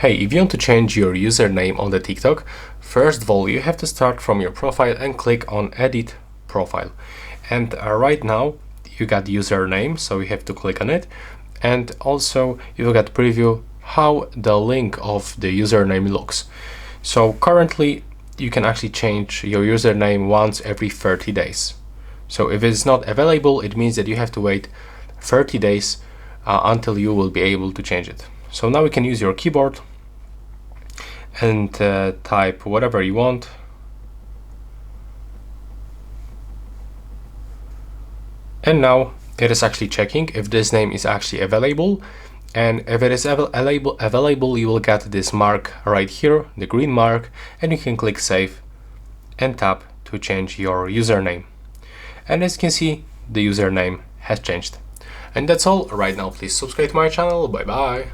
Hey, if you want to change your username on the TikTok, first of all, you have to start from your profile and click on Edit Profile. And right now, you got username, so you have to click on it. And also, you got preview how the link of the username looks. So currently, you can actually change your username once every 30 days. So if it's not available, it means that you have to wait 30 days until you will be able to change it. So now we can use your keyboard and type whatever you want. And now it is actually checking if this name is actually available. And if it is available, you will get this mark right here, the green mark, and you can click Save and tap to change your username. And as you can see, the username has changed. And that's all right now. Please subscribe to my channel. Bye bye.